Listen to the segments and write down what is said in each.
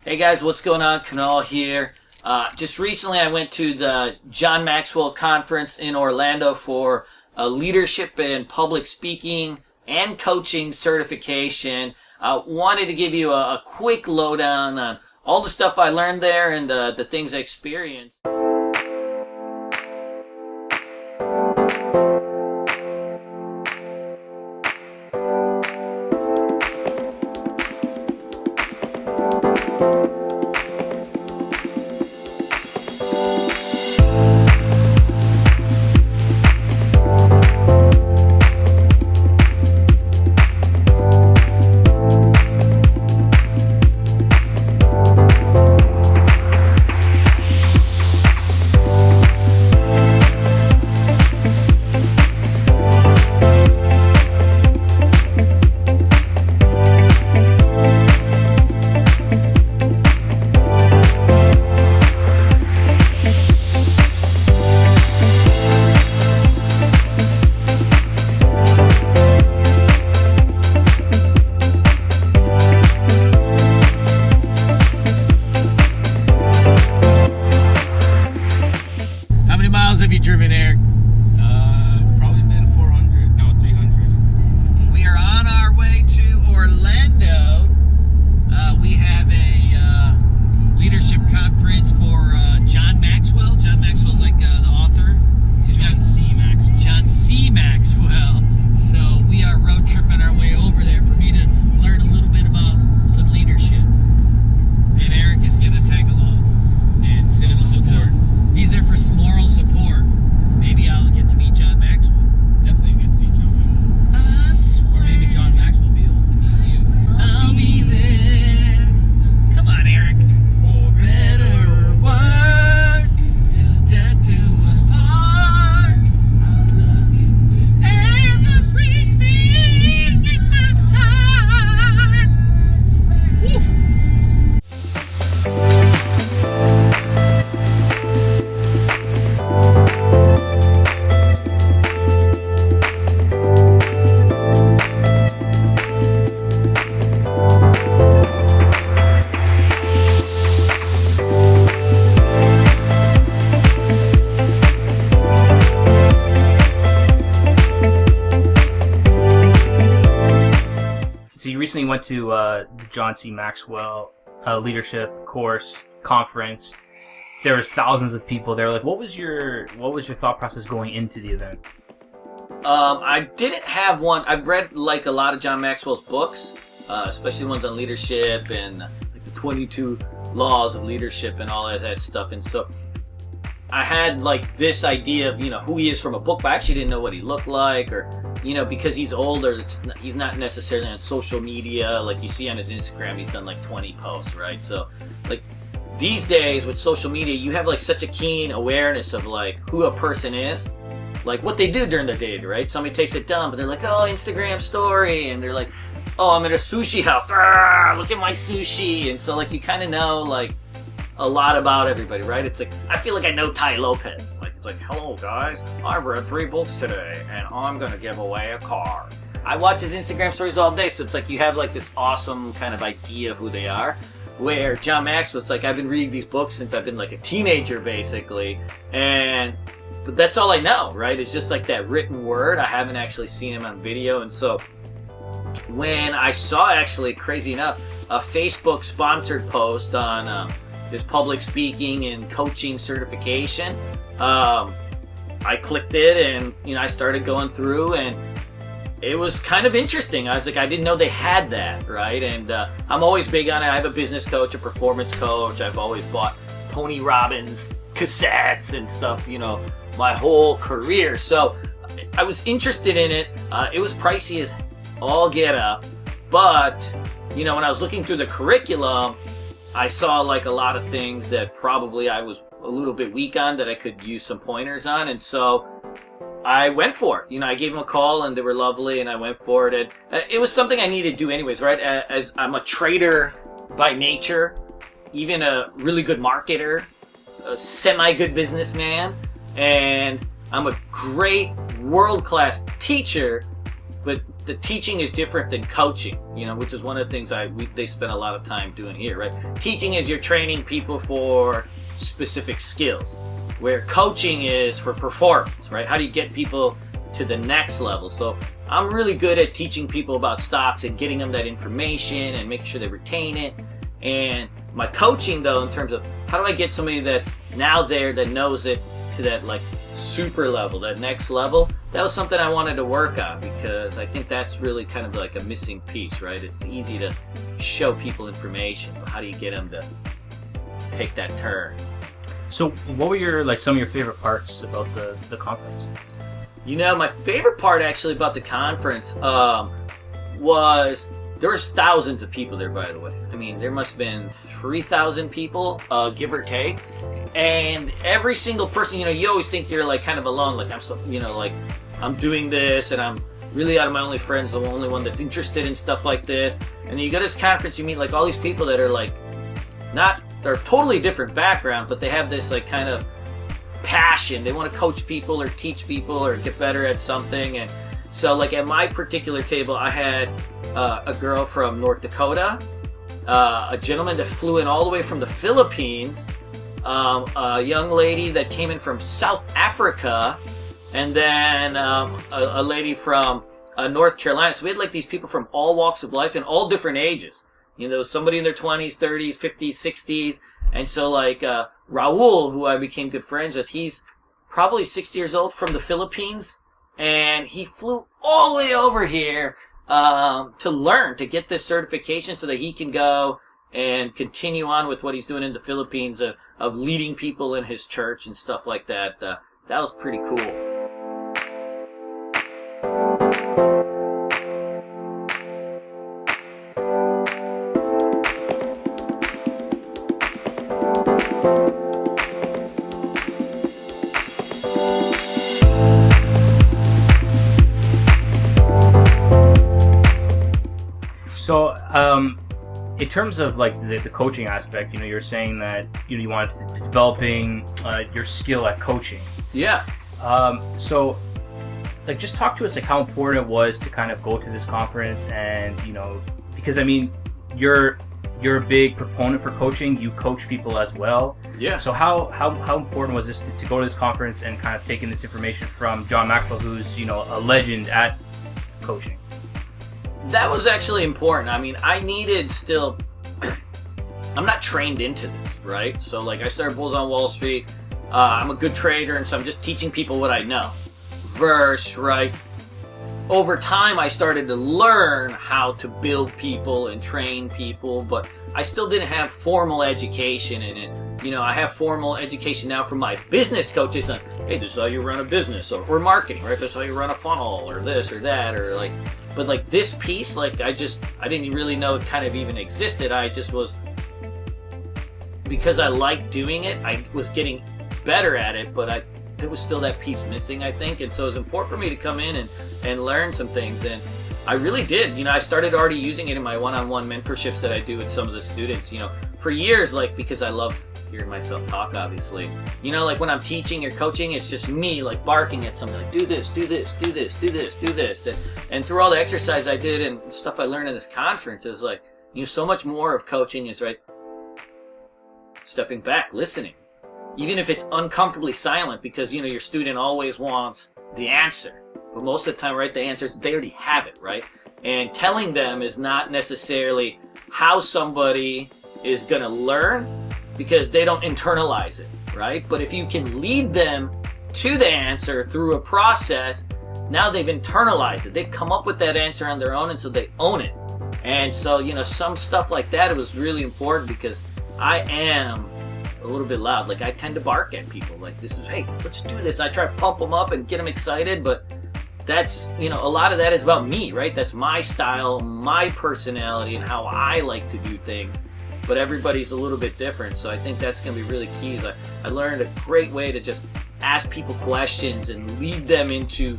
Hey guys, what's going on? Kunal here. Just recently I went to the John Maxwell conference in Orlando for a leadership and public speaking and coaching certification. I wanted to give you a quick lowdown on all the stuff I learned there and the things I experienced. Have you driven, Eric? Probably been 400, no 300. We are on our way to Orlando. We have a leadership conference for John Maxwell. John Maxwell's like the author. John C. Maxwell. John C. Maxwell. So we are road tripping our way over there for me to learn a little bit about some leadership. And Eric is going to tag along and sit in the support. He's there for some moral support. Maybe I'll get to meet John Maxwell. Definitely get to meet John Maxwell. I swear. Or maybe John Maxwell will be able to meet you. I'll be there. Come on, Eric. For better or worse, till death do us part. I love you with everything in my heart. Woo. So you recently went to the John C. Maxwell leadership course conference. There was thousands of people there. Like, what was your thought process going into the event? I didn't have one. I've read like a lot of John Maxwell's books, especially ones on leadership and like the 22 laws of leadership and all that stuff. And so I had like this idea of, who he is from a book, but I actually didn't know what he looked like, or, because he's older, he's not necessarily on social media. Like you see on his Instagram, he's done like 20 posts, right? So like these days with social media, you have like such a keen awareness of like who a person is, like what they do during the day, right? Somebody takes a dump and they're like, oh, Instagram story. And they're like, oh, I'm at a sushi house. Look at my sushi. And so like you kind of know like a lot about everybody, right? It's like, I feel like I know Ty Lopez. Like, it's like, hello guys, I've read 3 books today and I'm gonna give away a car. I watch his Instagram stories all day, so it's like you have like this awesome kind of idea of who they are. Where John Maxwell, it's like I've been reading these books since I've been like a teenager basically, but that's all I know, right? It's just like that written word. I haven't actually seen him on video. And so when I saw, actually crazy enough, a Facebook sponsored post on this public speaking and coaching certification, I clicked it and I started going through, and it was kind of interesting. I was like, I didn't know they had that, right? And I'm always big on it. I have a business coach, a performance coach. I've always bought Tony Robbins cassettes and stuff, my whole career. So I was interested in it. It was pricey as all get up, but when I was looking through the curriculum, I saw like a lot of things that probably I was a little bit weak on that I could use some pointers on. And so I went for it. I gave them a call and they were lovely and I went for it. And it was something I needed to do anyways, right? As I'm a trader by nature, even a really good marketer, a semi-good businessman, and I'm a great world-class teacher, but the teaching is different than coaching, which is one of the things they spend a lot of time doing here, right? Teaching is you're training people for specific skills, where coaching is for performance, right? How do you get people to the next level? So I'm really good at teaching people about stocks and getting them that information and making sure they retain it. And my coaching, though, in terms of how do I get somebody that's now there that knows it to that like super level, that next level, that was something I wanted to work on, because I think that's really kind of like a missing piece, right? It's easy to show people information, but how do you get them to take that turn? So what were some of your favorite parts about the conference? My favorite part actually about the conference was there was thousands of people there, by the way. I mean, there must have been 3,000 people, give or take. And every single person, you always think you're like kind of alone. Like I'm doing this and I'm really out of my only friends, the only one that's interested in stuff like this. And then you go to this conference, you meet like all these people that are like, they're totally different background, but they have this like kind of passion. They want to coach people or teach people or get better at something. And so like at my particular table, I had a girl from North Dakota, a gentleman that flew in all the way from the Philippines, a young lady that came in from South Africa, and then a lady from North Carolina. So we had like these people from all walks of life and all different ages. Somebody in their 20s, 30s, 50s, 60s. And so like Raul, who I became good friends with, he's probably 60 years old, from the Philippines. And he flew all the way over here to learn, to get this certification so that he can go and continue on with what he's doing in the Philippines of leading people in his church and stuff like that. That was pretty cool. So, in terms of like the coaching aspect, you're saying that you wanted to developing your skill at coaching. Yeah. So, like, just talk to us like how important it was to kind of go to this conference, and because I mean, you're a big proponent for coaching. You coach people as well. Yeah. So how important was this to go to this conference and kind of taking this information from John Maxwell, who's a legend at coaching? That was actually important. I mean, I needed still... I'm not trained into this, right? So, like, I started Bulls on Wall Street. I'm a good trader, and so I'm just teaching people what I know. Versus, right, over time, I started to learn how to build people and train people, but I still didn't have formal education in it. I have formal education now from my business coaches on, hey, this is how you run a business, or marketing, right? This is how you run a funnel, or this or that, or like... But like this piece, like I didn't really know it kind of even existed. I just was, because I liked doing it, I was getting better at it, but there was still that piece missing, I think. And so it was important for me to come in and learn some things. And I really did. I started already using it in my one-on-one mentorships that I do with some of the students, for years, like, because I love hearing myself talk, obviously. Like when I'm teaching or coaching, it's just me like barking at something like, do this, do this, do this, do this, do this. And through all the exercise I did and stuff I learned in this conference, is like, so much more of coaching is, right, stepping back, listening. Even if it's uncomfortably silent, because, your student always wants the answer. But most of the time, right, the answer is they already have it, right? And telling them is not necessarily how somebody is going to learn, because they don't internalize it, right? But if you can lead them to the answer through a process, now they've internalized it. They've come up with that answer on their own, and so they own it. And so, some stuff like that, it was really important, because I am a little bit loud. Like, I tend to bark at people. Like, this is, hey, let's do this. I try to pump them up and get them excited, but that's, a lot of that is about me, right? That's my style, my personality, and how I like to do things. But everybody's a little bit different, so I think that's going to be really key. I learned a great way to just ask people questions and lead them into,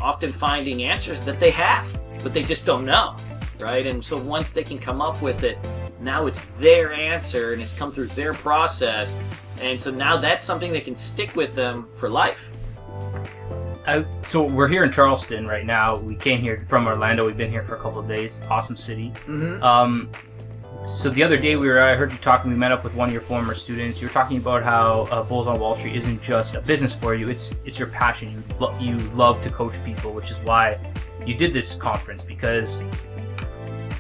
often finding answers that they have, but they just don't know, right? And so once they can come up with it, now it's their answer, and it's come through their process, and so now that's something that can stick with them for life. So we're here in Charleston right now. We came here from Orlando. We've been here for a couple of days. Awesome city. Mm-hmm. So the other day I heard you talking. We met up with one of your former students. You were talking about how Bulls on Wall Street isn't just a business for you. It's your passion. You love to coach people, which is why you did this conference, because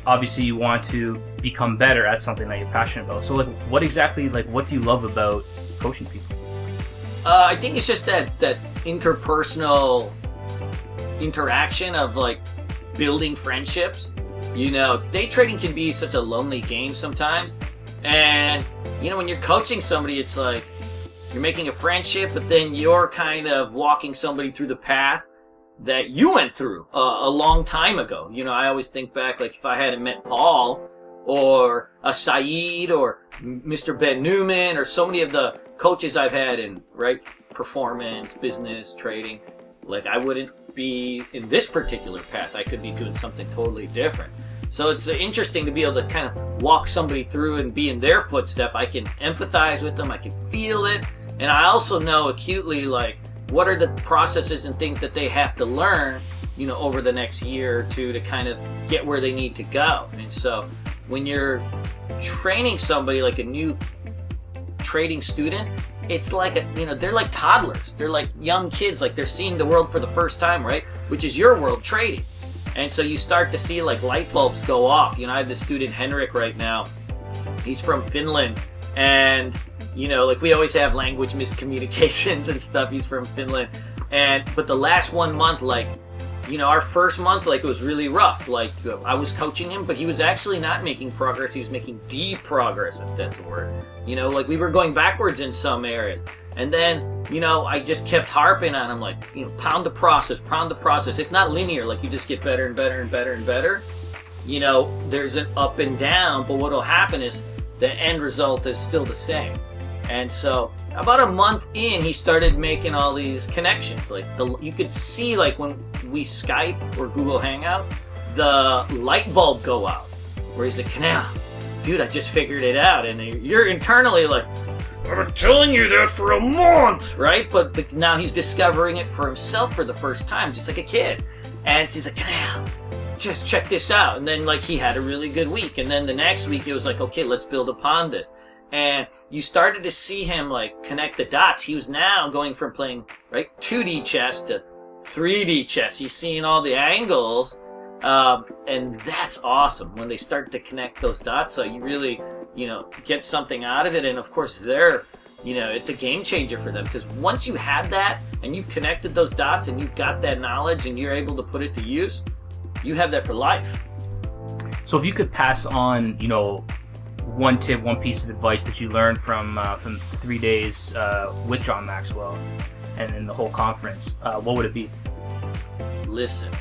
obviously you want to become better at something that you're passionate about. So what do you love about coaching people? I think it's just that interpersonal interaction of like building friendships. Day trading can be such a lonely game sometimes. And, when you're coaching somebody, it's like you're making a friendship, but then you're kind of walking somebody through the path that you went through a long time ago. I always think back, like if I hadn't met Paul or Saeed or Mr. Ben Newman or so many of the coaches I've had in performance, business, trading, like I wouldn't be in this particular path. I could be doing something totally different. So it's interesting to be able to kind of walk somebody through and be in their footstep. I can empathize with them. I can feel it. And I also know acutely, like, what are the processes and things that they have to learn, over the next year or two to kind of get where they need to go. And so when you're training somebody like a new trading student, it's like they're like toddlers. They're like young kids, like they're seeing the world for the first time, right? Which is your world, trading. And so you start to see like light bulbs go off. I have this student Henrik right now. He's from Finland, and like we always have language miscommunications and stuff. He's from Finland, but the last 1 month, like our first month, like it was really rough. Like I was coaching him, but he was actually not making progress. He was making deprogress, if that's the word. Like we were going backwards in some areas. And then, I just kept harping on him, like, pound the process. It's not linear, like you just get better and better and better and better. There's an up and down, but what'll happen is the end result is still the same. And so about a month in, he started making all these connections. Like you could see, like when we Skype or Google Hangout, the light bulb go out where he's like, Kunal, dude, I just figured it out. And you're internally like, I've been telling you that for a month, right? But now he's discovering it for himself for the first time, just like a kid. And he's like, Kunal, just check this out. And then like he had a really good week. And then the next week it was like, okay, let's build upon this. And you started to see him like connect the dots. He was now going from playing 2D chess to 3D chess. He's seeing all the angles, and that's awesome when they start to connect those dots. So you really, get something out of it. And of course, it's a game changer for them, because once you have that and you've connected those dots and you've got that knowledge and you're able to put it to use, you have that for life. So if you could pass on, one tip, one piece of advice that you learned from 3 days with John Maxwell and in the whole conference, what would it be? Listen,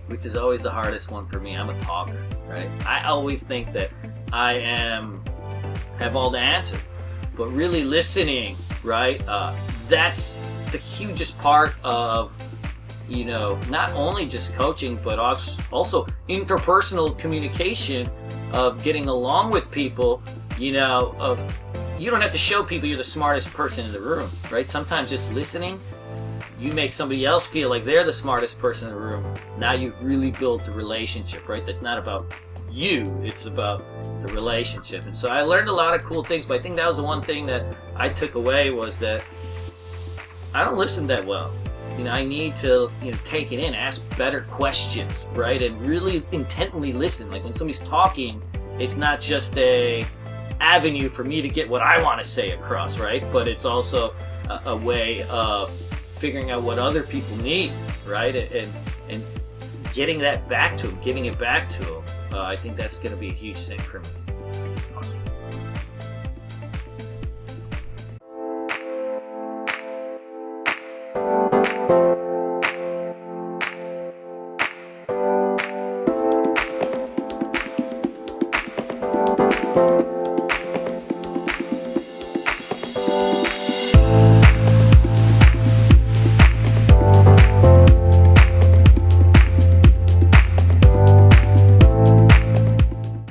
which is always the hardest one for me. I'm a talker, right? I always think that I have all the answers, but really listening, right? That's the hugest part of not only just coaching, but also interpersonal communication, of getting along with people. You don't have to show people you're the smartest person in the room, right? Sometimes just listening, you make somebody else feel like they're the smartest person in the room. Now you've really built the relationship, right? That's not about you, it's about the relationship. And so I learned a lot of cool things, but I think that was the one thing that I took away, was that I don't listen that well. I need to, take it in, ask better questions, right? And really intently listen. Like when somebody's talking, it's not just a avenue for me to get what I want to say across, right? But it's also a way of figuring out what other people need, right? And getting that back to them, giving it back to them. I think that's going to be a huge thing for me. Awesome.